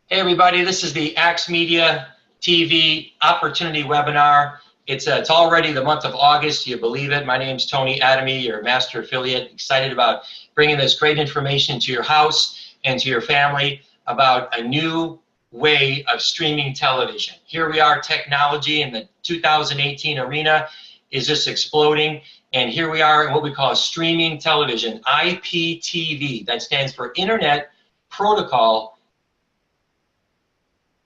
Hey everybody, this is the AXEMEDIA TV Opportunity Webinar. It's already the month of August, you believe it. My name's Tony Adamy, your master affiliate. Excited about bringing this great information to your house and to your family about a new way of streaming television. Here we are, technology in the 2018 arena is just exploding. And here we are in what we call streaming television, IPTV. That stands for Internet Protocol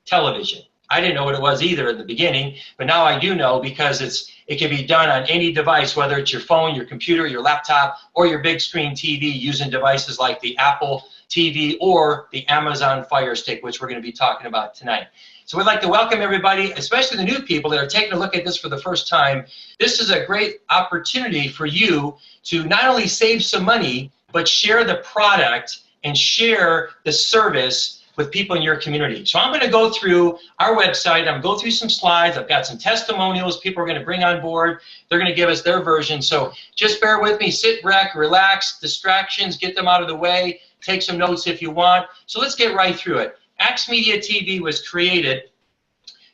Television. I didn't know what it was either in the beginning, but now I do know because it can be done on any device, whether it's your phone, your computer, your laptop, or your big screen TV using devices like the Apple TV or the Amazon Fire Stick, which we're going to be talking about tonight. So we'd like to welcome everybody, especially the new people that are taking a look at this for the first time. This is a great opportunity for you to not only save some money, but share the product and share the service with people in your community. So I'm going to go through our website. I'm going to go through some slides. I've got some testimonials people are going to bring on board. They're going to give us their version. So just bear with me. Sit back, relax, distractions, get them out of the way. Take some notes if you want. So let's get right through it. AXEMEDIA TV was created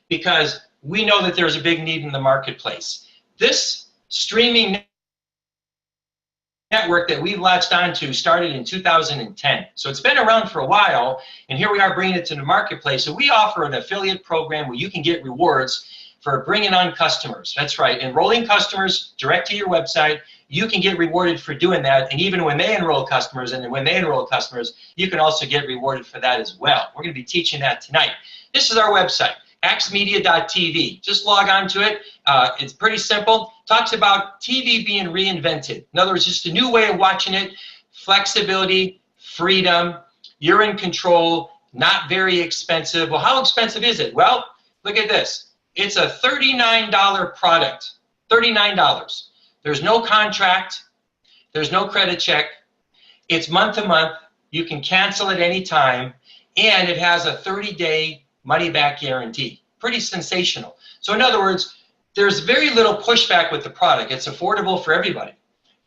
because we know that there's a big need in the marketplace. This streaming network that we latched onto started in 2010. So it's been around for a while, and here we are bringing it to the marketplace. So we offer an affiliate program where you can get rewards for bringing on customers. That's right, enrolling customers direct to your website. You can get rewarded for doing that, and even when they enroll customers, you can also get rewarded for that as well. We're going to be teaching that tonight. This is our website, AXEMEDIA.tv. Just log on to it. It's pretty simple. Talks about TV being reinvented. In other words, just a new way of watching it. Flexibility, freedom, you're in control, not very expensive. Well, how expensive is it? Well, look at this. It's a $39 product. $39. There's no contract. There's no credit check. It's month to month. You can cancel at any time. And it has a 30-day money-back guarantee. Pretty sensational. So in other words, there's very little pushback with the product. It's affordable for everybody.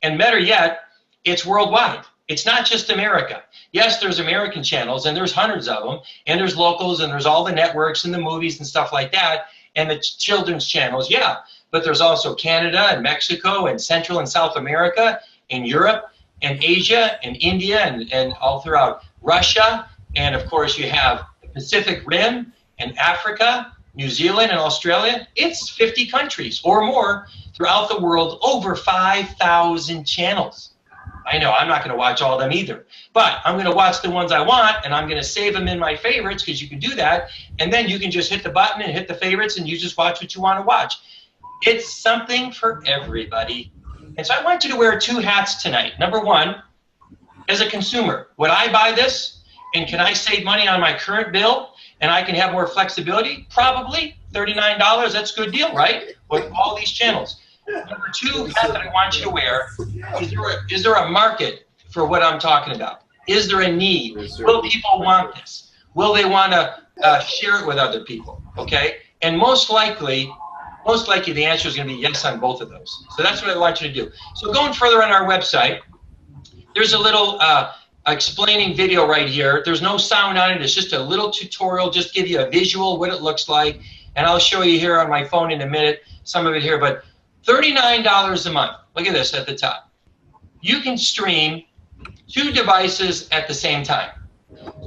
And better yet, it's worldwide. It's not just America. Yes, there's American channels, and there's hundreds of them, and there's locals, and there's all the networks and the movies and stuff like that, and the children's channels, yeah. But there's also Canada and Mexico and Central and South America and Europe and Asia and India and all throughout Russia. And, of course, you have the Pacific Rim and Africa, New Zealand and Australia. It's 50 countries or more throughout the world, over 5,000 channels. I know, I'm not going to watch all of them either, but I'm going to watch the ones I want, and I'm going to save them in my favorites, because you can do that, and then you can just hit the button and hit the favorites, and you just watch what you want to watch. It's something for everybody. And so I want you to wear two hats tonight. Number one, as a consumer, would I buy this, and can I save money on my current bill? And I can have more flexibility? Probably. $39, that's a good deal, right? With all these channels. Number two hat that I want you to wear, is there a market for what I'm talking about? Is there a need? Will people want this? Will they want to share it with other people? Okay? And most likely the answer is going to be yes on both of those. So that's what I want you to do. So going further on our website, there's a little explaining video right here. There's no sound on it. It's just a little tutorial, just give you a visual what it looks like. And I'll show you here on my phone in a minute some of it here. But $39 a month. Look at this at the top. You can stream 2 devices at the same time.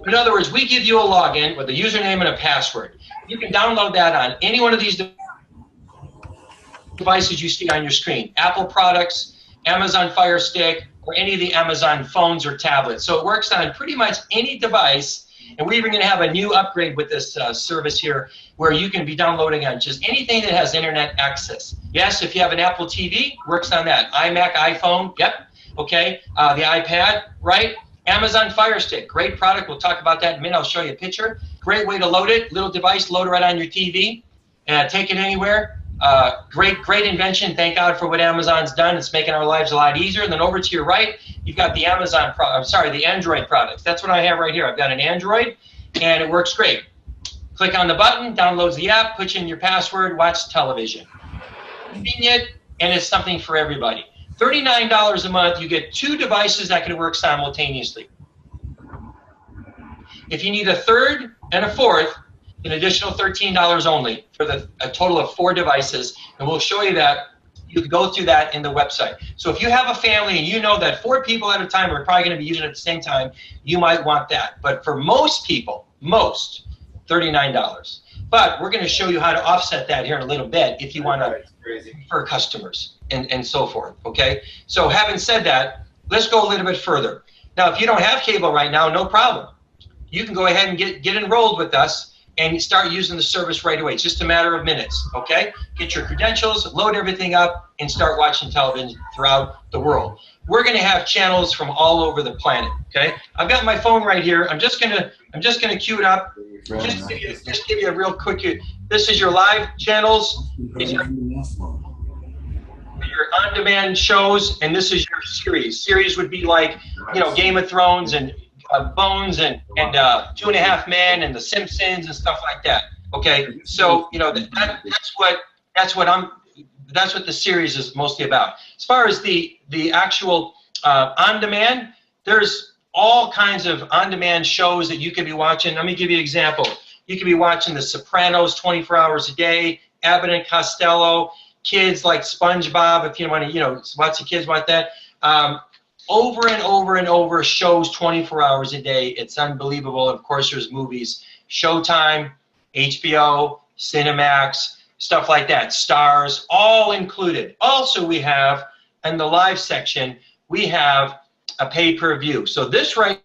In other words, we give you a login with a username and a password. You can download that on any one of these devices you see on your screen. Apple products, Amazon Fire Stick, or any of the Amazon phones or tablets. So it works on pretty much any device, and we're even going to have a new upgrade with this service here where you can be downloading on just anything that has internet access. Yes, if you have an Apple TV, works on that. iMac, iPhone, yep, okay. The iPad, right? Amazon Fire Stick, great product. We'll talk about that in a minute. I'll show you a picture. Great way to load it. Little device, load it right on your TV, and take it anywhere. Great invention. Thank God for what Amazon's done. It's making our lives a lot easier. And then over to your right, you've got the the Android products. That's what I have right here. I've got an Android, and it works great. Click on the button, downloads the app, puts in your password, watch television. Convenient, and it's something for everybody. $39 a month, you get 2 devices that can work simultaneously. If you need a third, and a fourth, an additional $13 only for a total of 4 devices. And we'll show you that. You can go through that in the website. So if you have a family and you know that 4 people at a time are probably going to be using it at the same time, you might want that. But for most people, $39. But we're going to show you how to offset that here in a little bit if you want to for customers and so forth, okay? So having said that, let's go a little bit further. Now, if you don't have cable right now, no problem. You can go ahead and get enrolled with us and start using the service right away. It's just a matter of minutes, okay? Get your credentials, load everything up, and start watching television throughout the world. We're going to have channels from all over the planet, okay? I've got my phone right here. I'm just gonna cue it up. Just give you a real quick. This is your live channels. These are your on-demand shows, and this is your series. Series would be like, you know, Game of Thrones and Bones and 2.5 Men and The Simpsons and stuff like that. Okay, so you know that's what the series is mostly about. As far as the actual on-demand, there's all kinds of on-demand shows that you could be watching. Let me give you an example. You could be watching The Sopranos 24 hours a day, Abbott and Costello, kids like SpongeBob, if you want to, you know, lots of kids want that. Over and over and over shows 24 hours a day. It's unbelievable. Of course, there's movies, Showtime, HBO, Cinemax, stuff like that, Starz, all included. Also, we have, in the live section, we have a pay-per-view. So this right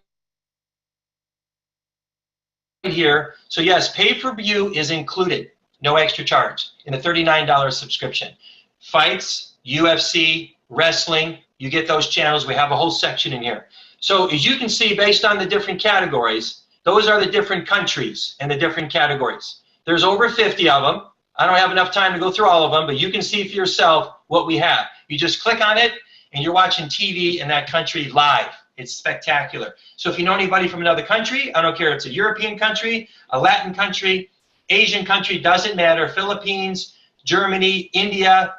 here, so yes, pay-per-view is included, no extra charge, in the $39 subscription. Fights, UFC, wrestling, you get those channels. We have a whole section in here. So as you can see, based on the different categories, those are the different countries and the different categories. There's over 50 of them. I don't have enough time to go through all of them, but you can see for yourself what we have. You just click on it, and you're watching TV in that country live. It's spectacular. So if you know anybody from another country, I don't care if it's a European country, a Latin country, Asian country, doesn't matter, Philippines, Germany, India,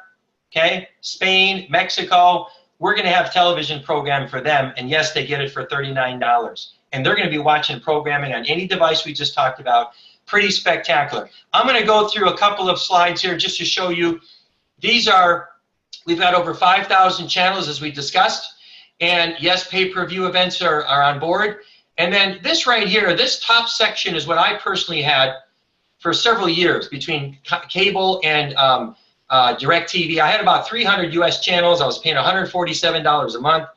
okay, Spain, Mexico, we're going to have television program for them, and yes, they get it for $39. And they're going to be watching programming on any device we just talked about. Pretty spectacular. I'm going to go through a couple of slides here just to show you. These are, we've got over 5,000 channels as we discussed. And yes, pay-per-view events are on board. And then this right here, this top section is what I personally had for several years between cable and DirecTV. I had about 300 US channels. I was paying $147 a month,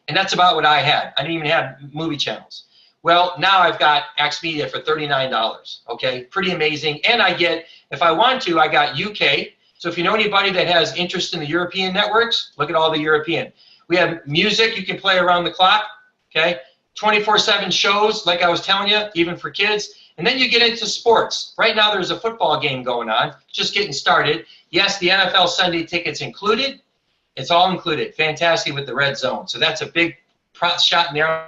and that's about what I had. I didn't even have movie channels. Well, now I've got AXEMEDIA for $39, okay? Pretty amazing. And I get, if I want to, I got UK. So if you know anybody that has interest in the European networks, look at all the European. We have music you can play around the clock, okay? 24/7 shows, like I was telling you, even for kids. And then you get into sports. Right now there's a football game going on, just getting started. Yes, the NFL Sunday ticket's included. It's all included. Fantastic with the red zone. So that's a big shot in the arm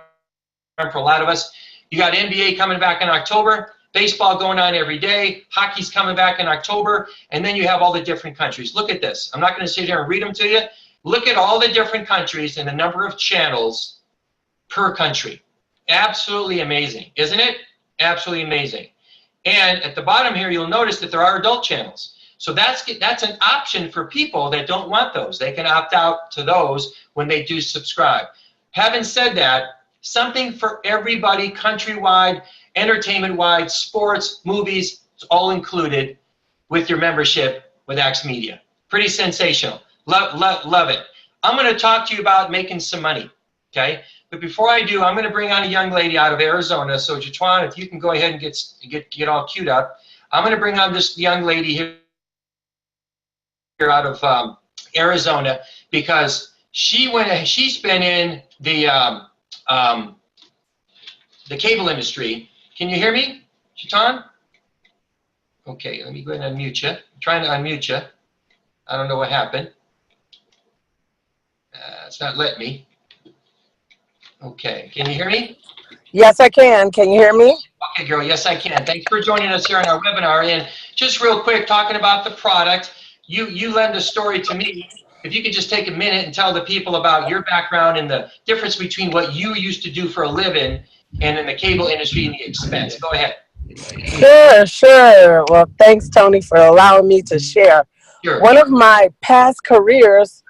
for a lot of us. You got NBA coming back in October. Baseball going on every day. Hockey's coming back in October. And then you have all the different countries. Look at this. I'm not going to sit here and read them to you. Look at all the different countries and the number of channels per country. Absolutely amazing, isn't it? Absolutely amazing. And at the bottom here, you'll notice that there are adult channels. So that's an option for people that don't want those. They can opt out to those when they do subscribe. Having said that, something for everybody, countrywide, entertainment-wide, sports, movies, it's all included with your membership with AXEMEDIA. Pretty sensational. Love it. I'm going to talk to you about making some money, okay? But before I do, I'm going to bring on a young lady out of Arizona. So, Jatuan, if you can go ahead and get all queued up. I'm going to bring on this young lady here out of Arizona because she's been in the cable industry. Can you hear me, Jatuan? Okay, let me go ahead and unmute you. I'm trying to unmute you. I don't know what happened. It's not letting me. Okay, can you hear me? Yes, I can. Can you hear me? Okay, girl, yes, I can. Thanks for joining us here on our webinar. And just real quick, talking about the product, you lend a story to me. If you could just take a minute and tell the people about your background and the difference between what you used to do for a living and in the cable industry and the expense. Go ahead. Sure, sure. Well, thanks, Tony, for allowing me to share. Sure. One of my past careers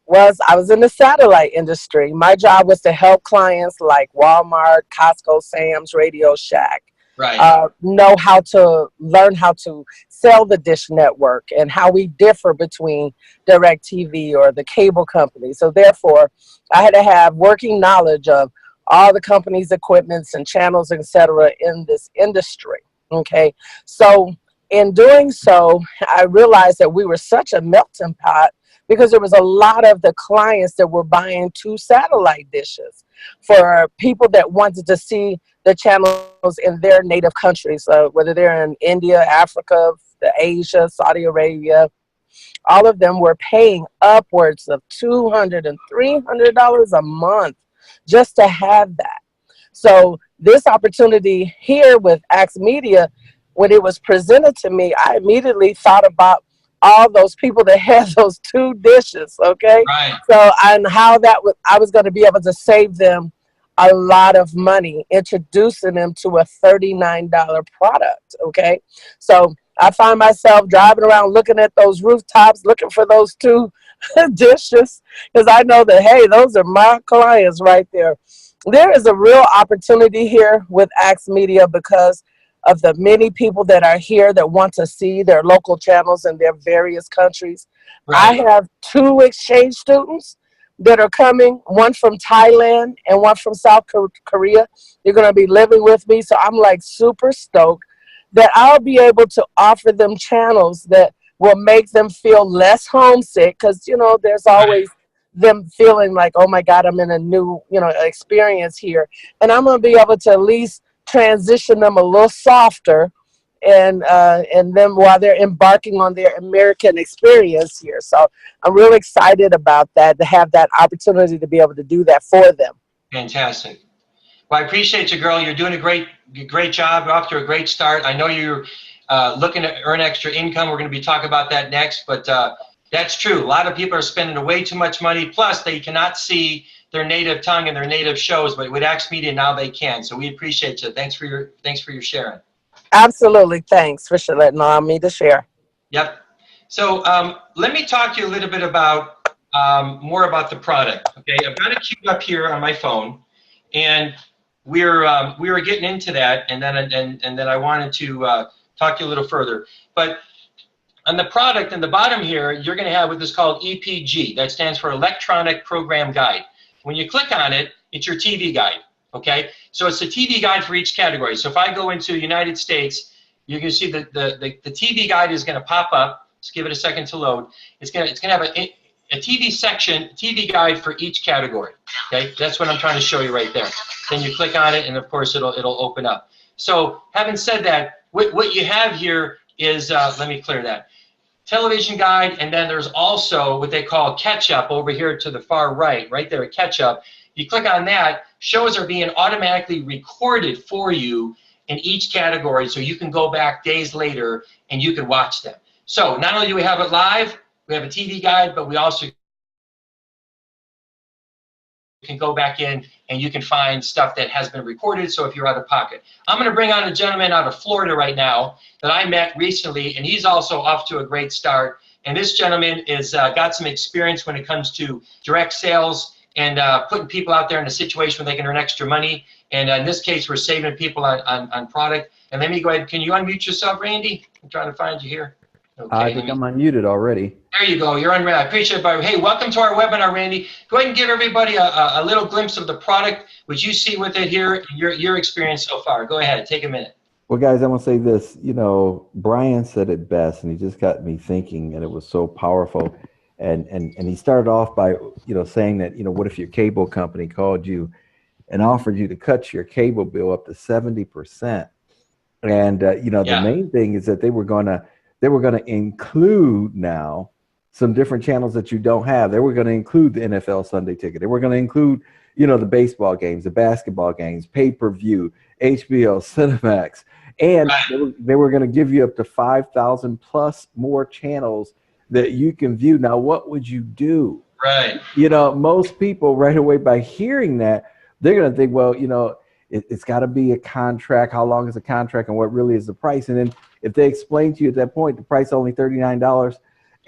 was I was in the satellite industry. My job was to help clients like Walmart, Costco, Sam's, Radio Shack Right. know how to learn how to sell the dish network and how we differ between DirecTV or the cable company. So therefore, I had to have working knowledge of all the company's equipments and channels, etc., in this industry. Okay, so in doing so, I realized that we were such a melting pot because there was a lot of the clients that were buying two satellite dishes for people that wanted to see the channels in their native countries, whether they're in India, Africa, Asia, Saudi Arabia. All of them were paying upwards of $200 and $300 a month just to have that. So this opportunity here with AXEMEDIA, when it was presented to me, I immediately thought about all those people that had those two dishes, okay? Right. So, and how that was, I was going to be able to save them a lot of money, introducing them to a $39 product, okay? So I find myself driving around looking at those rooftops, looking for those two dishes, because I know that, hey, those are my clients right there. There is a real opportunity here with AXEMEDIA because of the many people that are here that want to see their local channels in their various countries. I Right. have two exchange students that are coming, one from Thailand and one from South Korea. They're going to be living with me. So I'm like super stoked that I'll be able to offer them channels that will make them feel less homesick because, you know, there's Right. always them feeling like, oh my God, I'm in a new, you know, experience here. And I'm going to be able to at least transition them a little softer and then while they're embarking on their American experience here. So I'm really excited about that, to have that opportunity to be able to do that for them. Fantastic. Well, I appreciate you, girl. You're doing a great job. You're off to a great start. I know you're looking to earn extra income. We're going to be talking about that next, but that's true. A lot of people are spending way too much money. Plus, they cannot see their native tongue and their native shows, but with AXEMEDIA now they can. So we appreciate you. Thanks for your sharing. Absolutely. Thanks for allowing me to share. Yep. So let me talk to you a little bit about more about the product. Okay, I've got it queued up here on my phone, and we were getting into that, and then I wanted to talk to you a little further. But on the product in the bottom here, you're going to have what is called EPG. That stands for Electronic Program Guide. When you click on it, it's your TV guide. Okay, so it's a TV guide for each category. So if I go into United States, you can see that the TV guide is going to pop up. Just give it a second to load. It's going to have a TV section, TV guide for each category. Okay, that's what I'm trying to show you right there. Then you click on it, and of course it'll open up. So having said that, what you have here is let me clear that. Television guide, and then there's also what they call catch-up over here to the far right there at catch-up. You click on that, shows are being automatically recorded for you in each category, so you can go back days later and you can watch them. So not only do we have it live, we have a TV guide, but we also can go back in and you can find stuff that has been recorded, so if you're out of pocket. I'm going to bring on a gentleman out of Florida right now that I met recently, and he's also off to a great start. And this gentleman is got some experience when it comes to direct sales and putting people out there in a situation where they can earn extra money. And in this case, we're saving people on product. And let me go ahead. Can you unmute yourself, Randy? I'm trying to find you here. Okay, I think I'm unmuted already. There you go. You're on. I appreciate it, Barbara. Hey, welcome to our webinar, Randy. Go ahead and give everybody a little glimpse of the product, what you see with it here, your experience so far. Go ahead. Take a minute. Well, guys, I want to say this. You know, Brian said it best, and he just got me thinking, and it was so powerful. And he started off by, you know, saying that, you know, what if your cable company called you and offered you to cut your cable bill up to 70%? And you know, the main thing is that they were going to include now some different channels that you don't have. They were going to include the NFL Sunday Ticket. They were going to include, you know, the baseball games, the basketball games, pay-per-view, HBO, Cinemax, and they were going to give you up to 5,000 plus more channels that you can view. Now, what would you do? Right. You know, most people right away by hearing that, they're going to think, well, you know, It's got to be a contract. How long is the contract, and what really is the price? And then if they explain to you at that point the price is only $39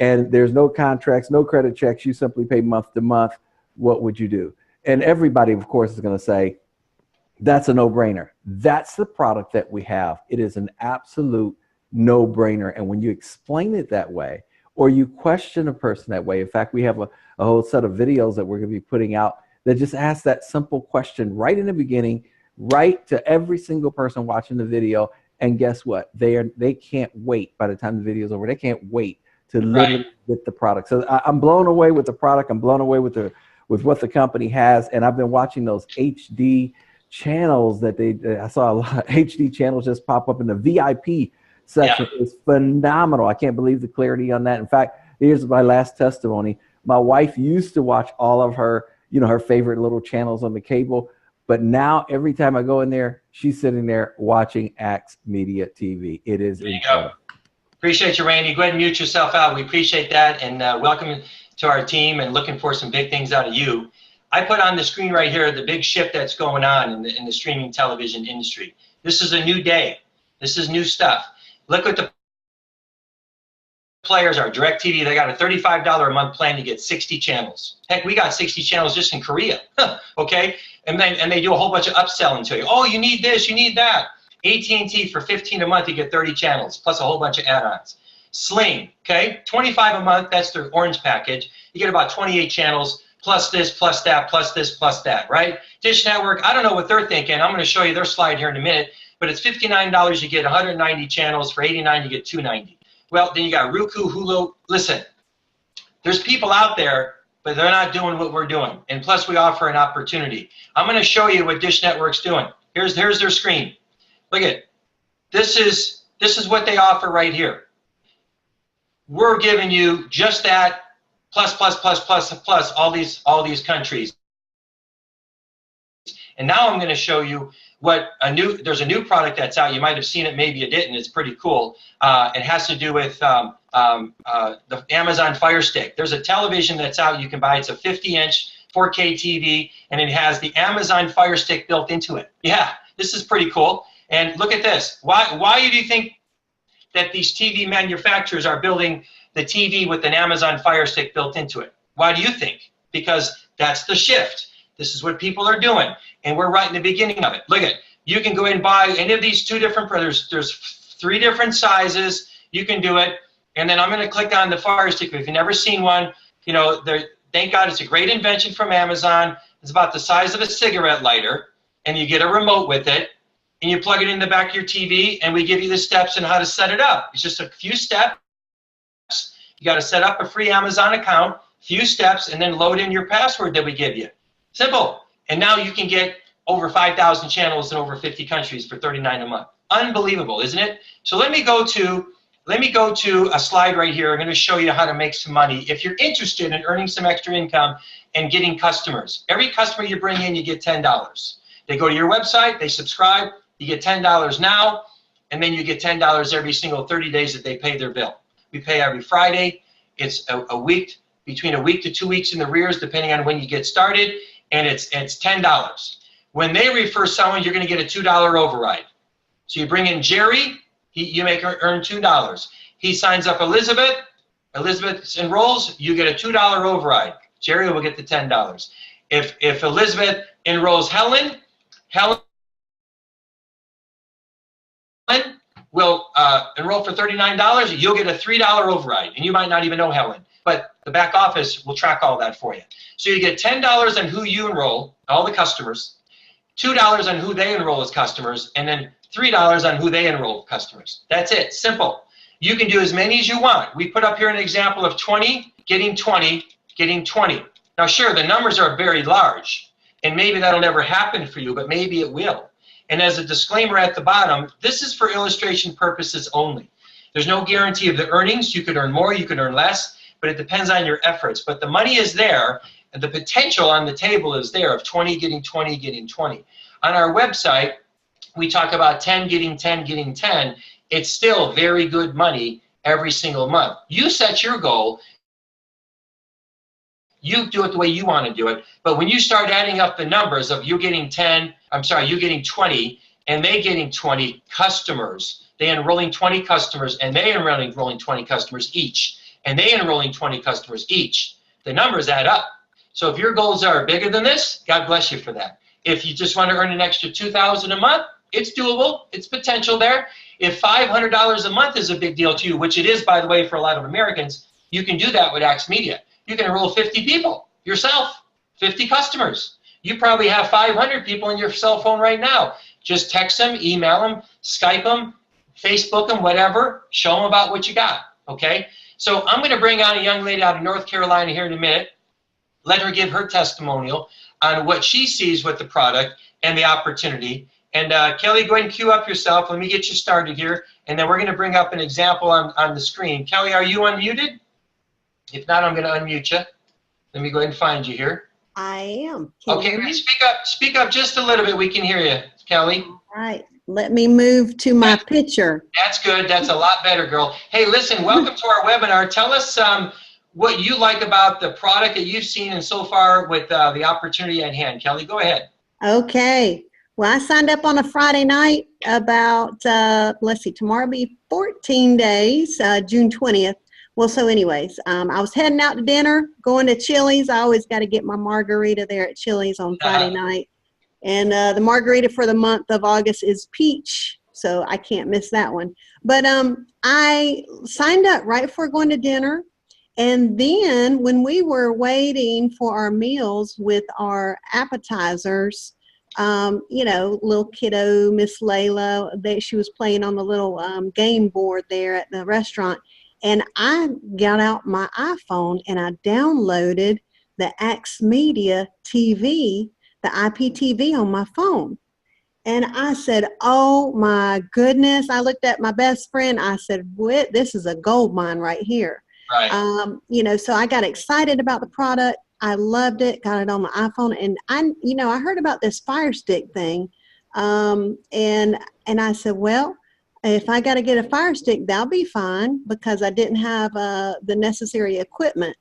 and there's no contracts, no credit checks, you simply pay month to month, what would you do? And everybody, of course, is going to say, that's a no-brainer. That's the product that we have. It is an absolute no-brainer. And when you explain it that way, or you question a person that way, in fact, we have a whole set of videos that we're going to be putting out that just ask that simple question right in the beginning, right to every single person watching the video. And guess what? They can't wait by the time the video is over. They can't wait to literally get the product. So I'm blown away with the product. I'm blown away with what the company has. And I've been watching those HD channels that I saw a lot of HD channels just pop up in the VIP section. Yeah. It's phenomenal. I can't believe the clarity on that. In fact, here's my last testimony. My wife used to watch all of her, her favorite little channels on the cable. But now every time I go in there, she's sitting there watching AXEMEDIA TV. It is incredible. Appreciate you, Randy. Go ahead and mute yourself out. We appreciate that, and welcome to our team, and looking for some big things out of you. I put on the screen right here the big shift that's going on in the streaming television industry. This is a new day. This is new stuff. Look what the players are. DirecTV, they got a $35 a month plan to get 60 channels. Heck, we got 60 channels just in Korea. Okay? And they do a whole bunch of upselling to you. Oh, you need this, you need that. AT&T for $15 a month, you get 30 channels, plus a whole bunch of add-ons. Sling, okay, $25 a month, that's their orange package. You get about 28 channels, plus this, plus that, plus this, plus that, right? Dish Network, I don't know what they're thinking. I'm going to show you their slide here in a minute, but it's $59, you get 190 channels. For $89, you get 290. Well, then you got Roku, Hulu. Listen, there's people out there, but they're not doing what we're doing. And plus, we offer an opportunity. I'm going to show you what Dish Network's doing. Here's their screen. Look at it. This is what they offer right here. We're giving you just that plus all these countries. And now I'm going to show you what there's a new product that's out. You might have seen it, maybe you didn't. It's pretty cool. It has to do with the Amazon Fire Stick. There's a television that's out you can buy. It's a 50-inch 4K TV, and it has the Amazon Fire Stick built into it. Yeah, this is pretty cool. And look at this. Why do you think that these TV manufacturers are building the TV with an Amazon Fire Stick built into it? Why do you think? Because that's the shift. This is what people are doing, and we're right in the beginning of it. Look at, you can go and buy any of these two different, there's 3 different sizes. You can do it, and then I'm going to click on the Fire Stick. If you've never seen one, thank God it's a great invention from Amazon. It's about the size of a cigarette lighter, and you get a remote with it, and you plug it in the back of your TV, and we give you the steps on how to set it up. It's just a few steps. You got to set up a free Amazon account, few steps, and then load in your password that we give you. Simple. And now you can get over 5,000 channels in over 50 countries for $39 a month. Unbelievable, isn't it? So let me go to a slide right here. I'm going to show you how to make some money. If you're interested in earning some extra income and getting customers, every customer you bring in, you get $10. They go to your website, they subscribe, you get $10 now, and then you get $10 every single 30 days that they pay their bill. We pay every Friday. It's a week, between a week to 2 weeks in the arrears, depending on when you get started. And it's $10. When they refer someone, you're going to get a $2 override. So you bring in Jerry, you make her earn $2. He signs up Elizabeth enrolls, you get a $2 override. Jerry will get the $10. If Elizabeth enrolls Helen will enroll for $39, you'll get a $3 override. And you might not even know Helen, but the back office will track all that for you. So you get $10 on who you enroll, all the customers, $2 on who they enroll as customers, and then $3 on who they enroll customers. That's it. Simple. You can do as many as you want. We put up here an example of 20, getting 20, getting 20. Now, sure, the numbers are very large, and maybe that'll never happen for you, but maybe it will. And as a disclaimer at the bottom, this is for illustration purposes only. There's no guarantee of the earnings. You could earn more, you could earn less, but it depends on your efforts. But the money is there, and the potential on the table is there of 20, getting 20, getting 20. On our website, we talk about 10, getting 10, getting 10. It's still very good money every single month. You set your goal. You do it the way you want to do it. But when you start adding up the numbers of you getting 20, and they getting 20 customers, they enrolling 20 customers, and they enrolling 20 customers each, and they enrolling 20 customers each, the numbers add up. So if your goals are bigger than this, God bless you for that. If you just want to earn an extra $2,000 a month, it's doable. It's potential there. If $500 a month is a big deal to you, which it is, by the way, for a lot of Americans, you can do that with AXEMEDIA. You can enroll 50 people yourself, 50 customers. You probably have 500 people in your cell phone right now. Just text them, email them, Skype them, Facebook them, whatever. Show them about what you got, okay? So I'm going to bring on a young lady out of North Carolina here in a minute. Let her give her testimonial on what she sees with the product and the opportunity. And Kelly, go ahead and queue up yourself. Let me get you started here. And then we're going to bring up an example on the screen. Kelly, are you unmuted? If not, I'm going to unmute you. Let me go ahead and find you here. I am. Okay, great. Speak up just a little bit. We can hear you, Kelly. All right. Let me move to my picture. That's good. That's a lot better, girl. Hey, listen, welcome to our webinar. Tell us what you like about the product that you've seen and so far with the opportunity at hand. Kelly, go ahead. Okay. Well, I signed up on a Friday night about, let's see, tomorrow will be 14 days, June 20th. Well, so anyways, I was heading out to dinner, going to Chili's. I always got to get my margarita there at Chili's on Friday night. And the margarita for the month of August is peach, so I can't miss that one. But I signed up right before going to dinner. And then when we were waiting for our meals with our appetizers, you know, little kiddo, Miss Layla, she was playing on the little game board there at the restaurant. And I got out my iPhone and I downloaded the AXEMEDIA TV, the IPTV on my phone. And I said, oh my goodness. I looked at my best friend. I said, what? This is a gold mine right here. Right. You know, so I got excited about the product. I loved it, got it on my iPhone. And I heard about this Fire Stick thing. And I said, well, if I got to get a Fire Stick, that'll be fine because I didn't have the necessary equipment.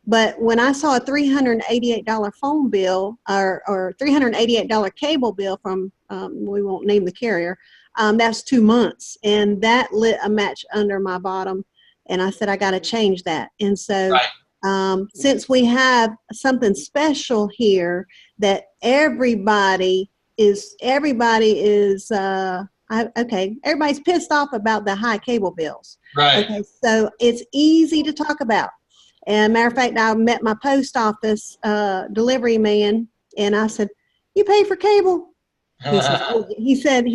But when I saw a $388 phone bill or $388 cable bill from, we won't name the carrier, that's 2 months. And that lit a match under my bottom. And I said, I got to change that. And so since we have something special here that everybody's pissed off about the high cable bills. Right. Okay, so it's easy to talk about. And matter of fact, I met my post office delivery man, and I said, "You pay for cable?" He said,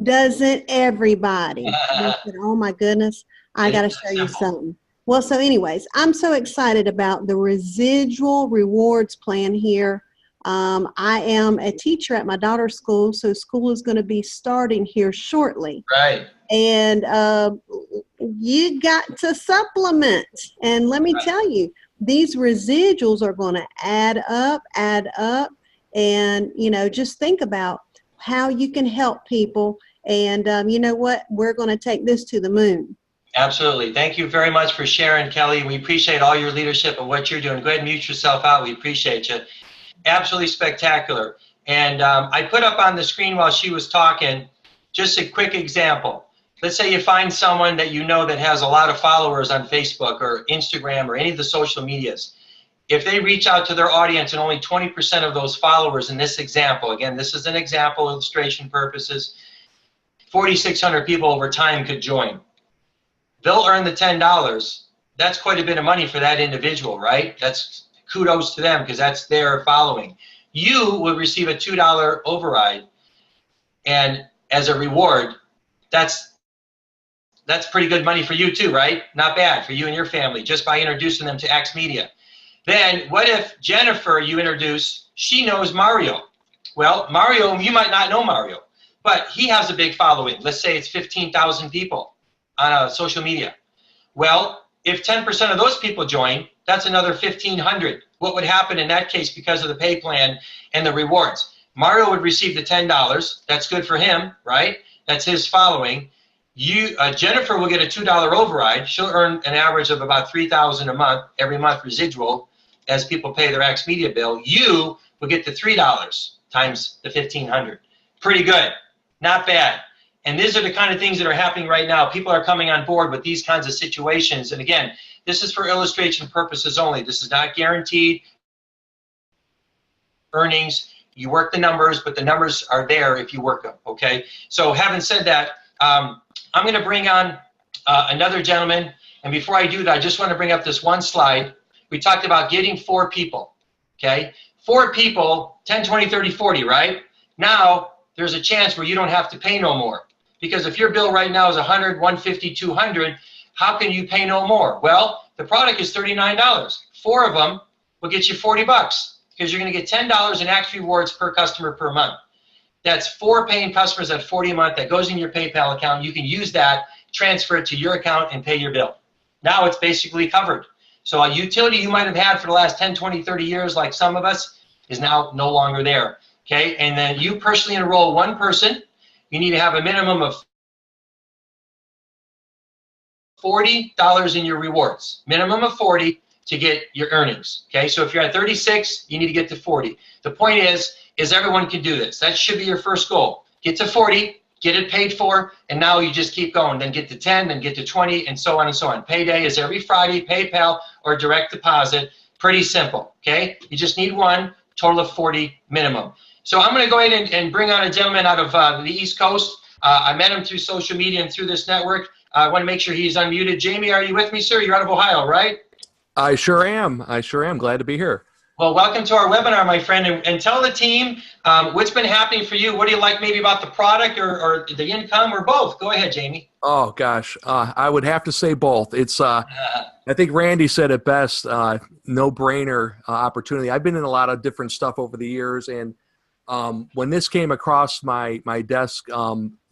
"Doesn't everybody?" And I said, "Oh my goodness, I got to show you something." Well, so anyways, I'm so excited about the residual rewards plan here. I am a teacher at my daughter's school, so school is going to be starting here shortly. Right. And you got to supplement. And let me tell you, these residuals are going to add up. And, you know, just think about how you can help people. And you know what? We're going to take this to the moon. Absolutely. Thank you very much for sharing, Kelly. We appreciate all your leadership and what you're doing. Go ahead and mute yourself out. We appreciate you. Absolutely spectacular. And I put up on the screen while she was talking just a quick example. Let's say you find someone that you know that has a lot of followers on Facebook or Instagram or any of the social medias. If they reach out to their audience and only 20% of those followers in this example, again, this is an example, illustration purposes, 4,600 people over time could join. They'll earn the $10. That's quite a bit of money for that individual, right? That's kudos to them because that's their following. You will receive a $2 override, and as a reward, that's pretty good money for you too, right? Not bad for you and your family just by introducing them to AXEMEDIA. Then what if Jennifer, you introduce, she knows Mario. Well, Mario, you might not know Mario, but he has a big following. Let's say it's 15,000 people on social media. Well, if 10% of those people join, that's another 1,500. What would happen in that case because of the pay plan and the rewards? Mario would receive the $10. That's good for him, right? That's his following. Jennifer will get a $2 override. She'll earn an average of about $3,000 a month, every month residual. as people pay their AXEMEDIA bill, you will get the $3 times the 1,500. Pretty good. Not bad. And these are the kind of things that are happening right now. People are coming on board with these kinds of situations. And again, this is for illustration purposes only. This is not guaranteed earnings. You work the numbers, but the numbers are there if you work them, okay? So having said that, I'm going to bring on another gentleman. And before I do that, I just want to bring up this one slide. We talked about getting 4 people, okay? 4 people, 10, 20, 30, 40, right? Now, there's a chance where you don't have to pay no more. Because if your bill right now is 100, 150, 200, how can you pay no more? Well, the product is $39. 4 of them will get you 40 bucks because you're going to get $10 in Axe rewards per customer per month. That's 4 paying customers at 40 a month. That goes in your PayPal account. You can use that, transfer it to your account, and pay your bill. Now it's basically covered. So a utility you might have had for the last 10, 20, 30 years, like some of us, is now no longer there. Okay, and then you personally enroll 1 person. You need to have a minimum of $40 in your rewards. Minimum of 40 to get your earnings. Okay, so if you're at 36, you need to get to 40. The point is everyone can do this. That should be your first goal. Get to 40, get it paid for, and now you just keep going. Then get to 10, then get to 20, and so on and so on. Payday is every Friday, PayPal or direct deposit. Pretty simple, okay? You just need 1, total of 40 minimum. So I'm going to go ahead and bring on a gentleman out of the East Coast. I met him through social media and through this network. I want to make sure he's unmuted. Jamie, are you with me, sir? You're out of Ohio, right? I sure am. I sure am. Glad to be here. Well, welcome to our webinar, my friend. And tell the team what's been happening for you. What do you like maybe about the product or the income or both? Go ahead, Jamie. Oh, gosh. I would have to say both. It's I think Randy said it best, no-brainer opportunity. I've been in a lot of different stuff over the years, and when this came across my desk,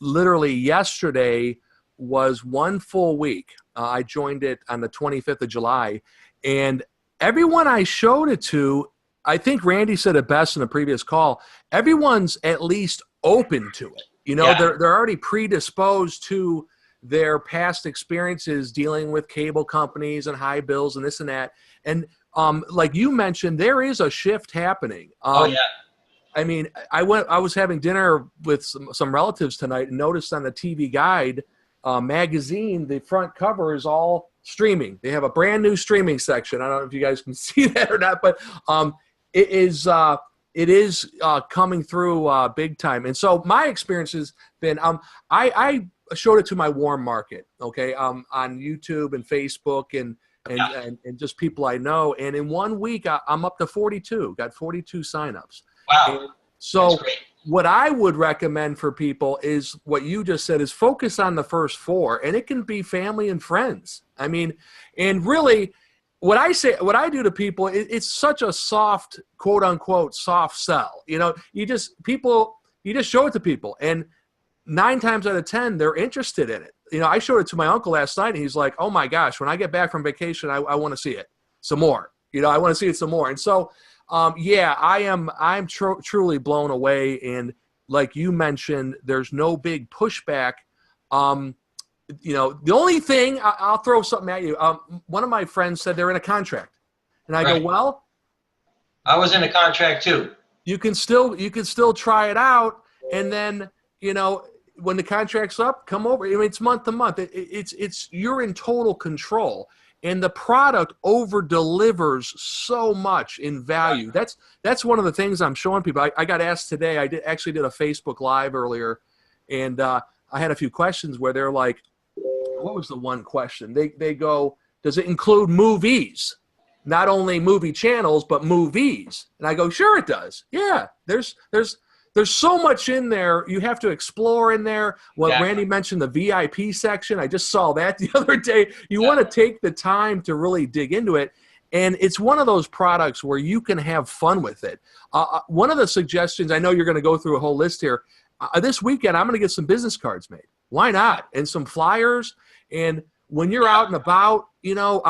literally yesterday was 1 full week. I joined it on the 25th of July, and everyone I showed it to, I think Randy said it best in a previous call, everyone's at least open to it. You know, they're already predisposed to their past experiences dealing with cable companies and high bills and this and that. And like you mentioned, there is a shift happening. Oh, yeah. I mean, I was having dinner with some relatives tonight and noticed on the TV Guide magazine, the front cover is all streaming. They have a brand new streaming section. I don't know if you guys can see that or not, but it is coming through big time. And so my experience has been, I showed it to my warm market, okay, on YouTube and Facebook and just people I know. And in 1 week, I'm up to 42, got 42 signups. Wow. And so what I would recommend for people is what you just said, is focus on the first 4, and it can be family and friends. I mean, and really what I do to people, it's such a soft, quote unquote, soft sell. You know, you just show it to people, and 9 times out of 10, they're interested in it. You know, I showed it to my uncle last night, and he's like, oh my gosh, when I get back from vacation, I want to see it some more. You know, I want to see it some more. And so, yeah, I'm truly blown away. And like you mentioned, there's no big pushback. You know, the only thing, I'll throw something at you. One of my friends said they're in a contract, and I go, well, I was in a contract too. You can still try it out, and then, you know, when the contract's up, come over. I mean, it's month to month. It's you're in total control. And the product over delivers so much in value. That's one of the things I'm showing people. I got asked today. I actually did a Facebook Live earlier, and I had a few questions where they're like, "What was the one question?" They go, "Does it include movies? Not only movie channels, but movies?" And I go, "Sure, it does. Yeah, there's so much in there you have to explore in there." Well, Randy mentioned the VIP section. I just saw that the other day. You want to take the time to really dig into it. And it's one of those products where you can have fun with it. One of the suggestions, I know you're going to go through a whole list here. This weekend, I'm going to get some business cards made. Why not? And some flyers. And when you're out and about, you know,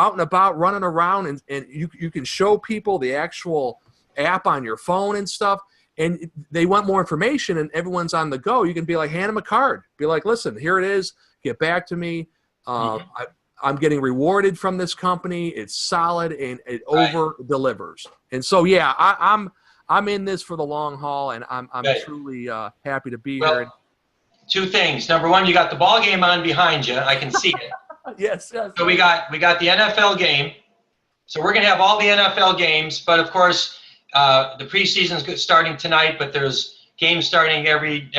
running around, and you can show people the actual app on your phone and stuff. And they want more information, and everyone's on the go. You can be like, hand them a card. Be like, listen, here it is. Get back to me. I'm getting rewarded from this company. It's solid and it Right. over delivers. And so, yeah, I'm in this for the long haul, and I'm Good. truly happy to be Well, here. two things. Number one, you got the ball game on behind you. I can see it. Yes. So we got the NFL game. So we're going to have all the NFL games, but of course, the preseason's starting tonight. But there's games starting every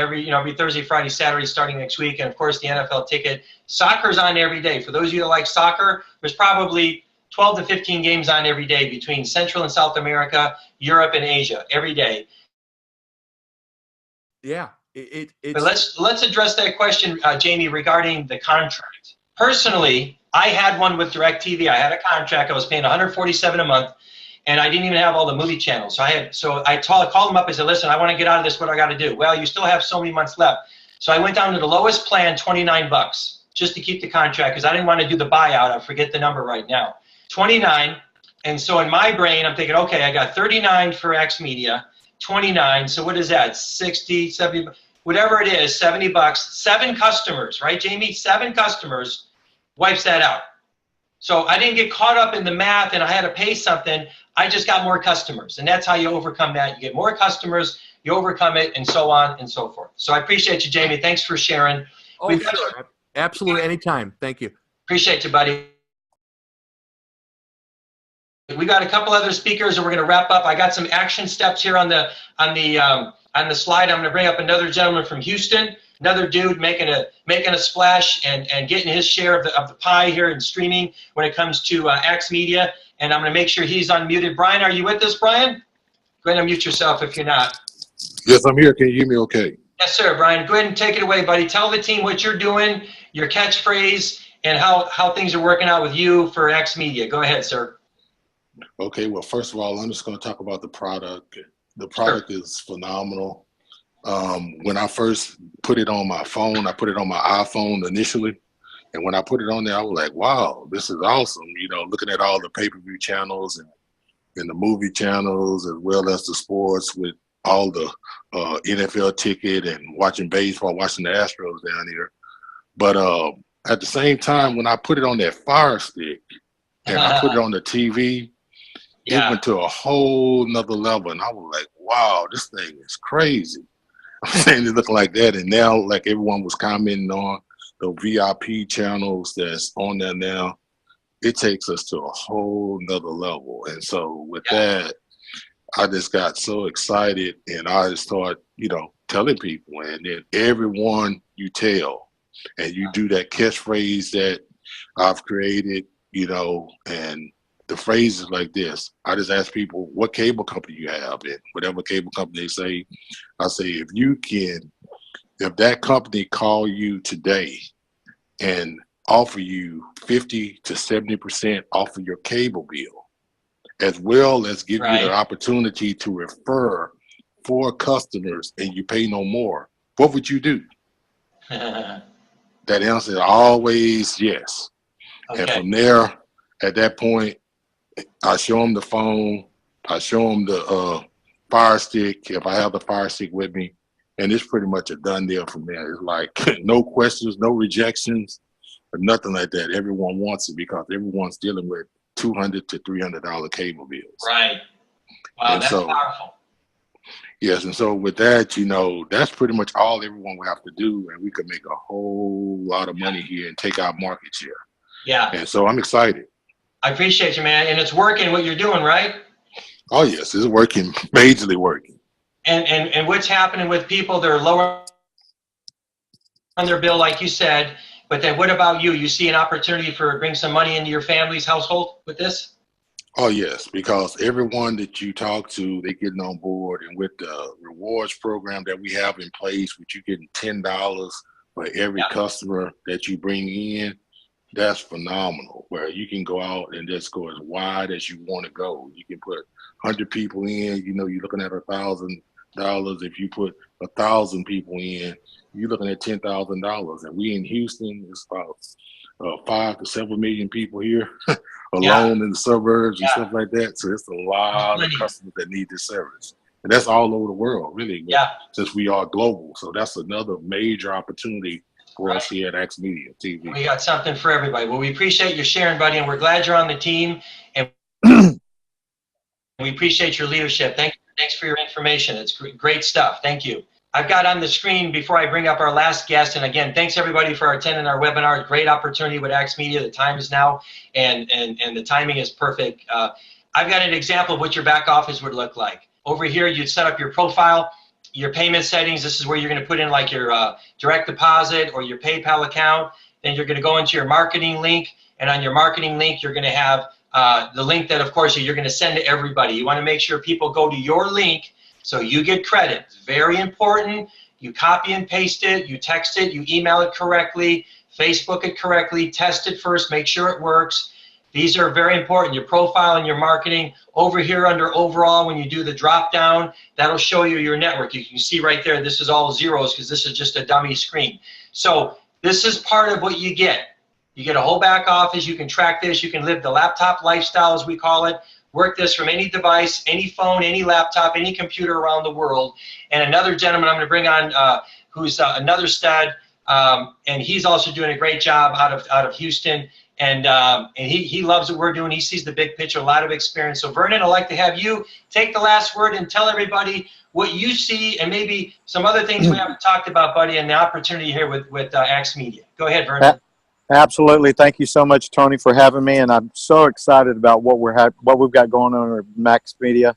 Thursday, Friday, Saturday, starting next week, and of course the NFL ticket. Soccer's on every day. For those of you that like soccer, there's probably 12 to 15 games on every day between Central and South America, Europe, and Asia every day. Yeah. But let's address that question, Jamie, regarding the contract. Personally, I had one with DirecTV. I had a contract. I was paying $147 a month, and I didn't even have all the movie channels. So I called them up and said, listen, I want to get out of this. What do I got to do? Well, you still have so many months left. So I went down to the lowest plan, $29, just to keep the contract, because I didn't want to do the buyout. I forget the number right now. $29. And so in my brain, I'm thinking, okay, I got $39 for AXEMEDIA, $29. So what is that? 60, 70, whatever it is, $70. 7 customers, right, Jamie? 7 customers wipes that out. So I didn't get caught up in the math and I had to pay something. I just got more customers. And that's how you overcome that. You get more customers, you overcome it, and so on and so forth. So I appreciate you, Jamie. Thanks for sharing. Oh, sure. Absolutely. Anytime. Thank you. Appreciate you, buddy. We got a couple other speakers and we're going to wrap up. I got some action steps here on the slide. I'm going to bring up another gentleman from Houston, another dude making a splash and getting his share of the pie here in streaming when it comes to AXEMEDIA. And I'm going to make sure he's unmuted. Brian, are you with us, Brian? Go ahead and unmute yourself if you're not. Yes, I'm here. Can you hear me okay? Yes, sir. Brian, go ahead and take it away, buddy. Tell the team what you're doing, your catchphrase, and how things are working out with you for AXEMEDIA. Go ahead, sir. Okay, well, first of all, I'm just going to talk about the product. The product is phenomenal. When I first put it on my phone, I put it on my iPhone initially. And when I put it on there, I was like, wow, this is awesome. You know, looking at all the pay-per-view channels and the movie channels, as well as the sports with all the NFL ticket and watching baseball, watching the Astros down here. But at the same time, when I put it on that Fire Stick and I put it on the TV, it went to a whole nother level. And I was like, wow, this thing is crazy. I'm saying it looked like that. And now, like everyone was commenting on the VIP channels that's on there now, it takes us to a whole nother level. And so with that, I just got so excited and I just started, you know, telling people. And then everyone you tell and you do that catchphrase that I've created, you know, and the phrase is like this. I just ask people what cable company you have, and whatever cable company they say, I say, if that company call you today and offer you 50 to 70% off of your cable bill, as well as give you the opportunity to refer 4 customers and you pay no more, what would you do? That answer is always yes. Okay. And from there, at that point, I show them the phone, I show them the Fire Stick, if I have the Fire Stick with me, and it's pretty much a done deal from there. It's like no questions, no rejections, or nothing like that. Everyone wants it because everyone's dealing with $200 to $300 cable bills. Right. Wow, and that's powerful. Yes, and so with that, you know, that's pretty much all everyone will have to do, and we could make a whole lot of money here and take our market share. Yeah. And so I'm excited. I appreciate you, man. And it's working what you're doing, right? Oh, yes, it's working, majorly working. And what's happening with people that are lower on their bill, like you said, but then what about you? You see an opportunity for bring some money into your family's household with this? Oh, yes, because everyone that you talk to, they're getting on board. And with the rewards program that we have in place, which you're getting $10 for every customer that you bring in, that's phenomenal, where you can go out and just go as wide as you want to go. You can put 100 people in, you know, you're looking at $1,000. If you put 1,000 people in, you're looking at $10,000. And we in Houston, it's about 5 to 7 million people here alone in the suburbs and stuff like that. So it's a lot of customers that need this service. And that's all over the world, really, since we are global. So that's another major opportunity for us here at AXEMEDIA TV. We got something for everybody. Well, we appreciate you sharing, buddy, and we're glad you're on the team. And we appreciate your leadership. Thanks for your information. It's great stuff. Thank you. I've got on the screen before I bring up our last guest, and again, thanks everybody for attending our webinar. Great opportunity with AXEMEDIA. The time is now, and the timing is perfect. I've got an example of what your back office would look like. Over here, you'd set up your profile, your payment settings. This is where you're going to put in like your direct deposit or your PayPal account. Then you're going to go into your marketing link, and on your marketing link, you're going to have the link that, of course, you're going to send to everybody. You want to make sure people go to your link so you get credit. It's very important. You copy and paste it, you text it, you email it correctly, Facebook it correctly, test it first, make sure it works. These are very important, your profile and your marketing. Over here under overall, when you do the drop down, that'll show you your network. You can see right there, this is all zeros because this is just a dummy screen. So this is part of what you get. You get a whole back office, you can track this, you can live the laptop lifestyle as we call it. Work this from any device, any phone, any laptop, any computer around the world. And another gentleman I'm going to bring on who's another stud, and he's also doing a great job out of Houston. And he loves what we're doing. He sees the big picture, a lot of experience. So Vernon, I'd like to have you take the last word and tell everybody what you see and maybe some other things we haven't talked about, buddy, and the opportunity here with AXEMEDIA. Go ahead, Vernon. Absolutely. Thank you so much, Tony, for having me. And I'm so excited about what we've got going on at AXEMEDIA.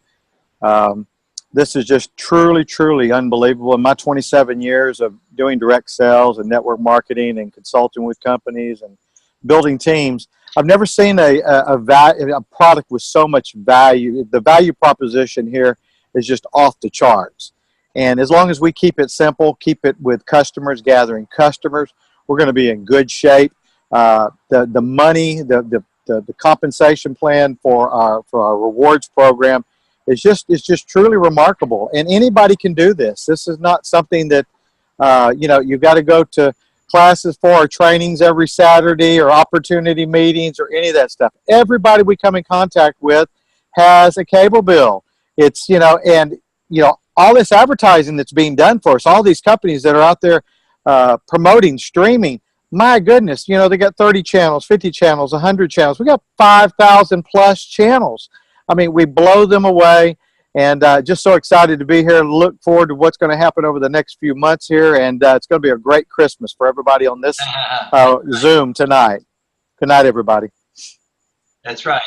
This is just truly, truly unbelievable. In my 27 years of doing direct sales and network marketing and consulting with companies and building teams, I've never seen a product with so much value. The value proposition here is just off the charts. And as long as we keep it simple, keep it with customers, gathering customers, we're going to be in good shape. The money, the compensation plan for our rewards program is just truly remarkable. And anybody can do this. This is not something that you've got to go to classes for or trainings every Saturday or opportunity meetings or any of that stuff. Everybody we come in contact with has a cable bill. It's all this advertising that's being done for us, all these companies that are out there promoting streaming. My goodness, they got 30 channels, 50 channels, 100 channels. We got 5,000 plus channels. I mean, we blow them away, and just so excited to be here. Look forward to what's going to happen over the next few months here, and it's going to be a great Christmas for everybody on this Zoom tonight. Good night, everybody. That's right.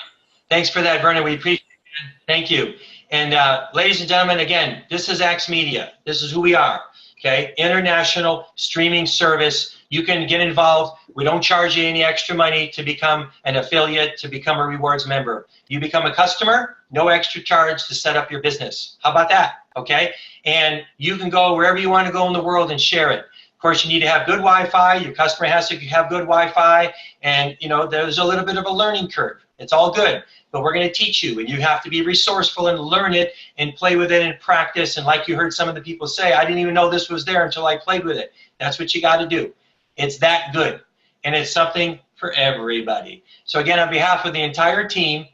Thanks for that, Vernon. We appreciate it. Thank you. And ladies and gentlemen, again, this is AXEMEDIA. This is who we are. Okay, international streaming service. You can get involved. We don't charge you any extra money to become an affiliate, to become a rewards member. You become a customer, no extra charge to set up your business. How about that? Okay, and you can go wherever you want to go in the world and share it. Of course, you need to have good Wi-Fi. Your customer has to have good Wi-Fi, and there's a little bit of a learning curve. It's all good, but we're going to teach you, and you have to be resourceful and learn it and play with it and practice. And like you heard some of the people say, I didn't even know this was there until I played with it. That's what you got to do. It's that good, and it's something for everybody. So again, on behalf of the entire team,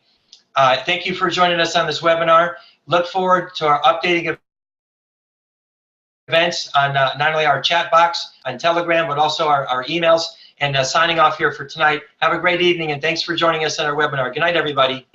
thank you for joining us on this webinar. Look forward to our updating events on not only our chat box on Telegram, but also our emails. And signing off here for tonight. Have a great evening, and thanks for joining us on our webinar. Good night, everybody.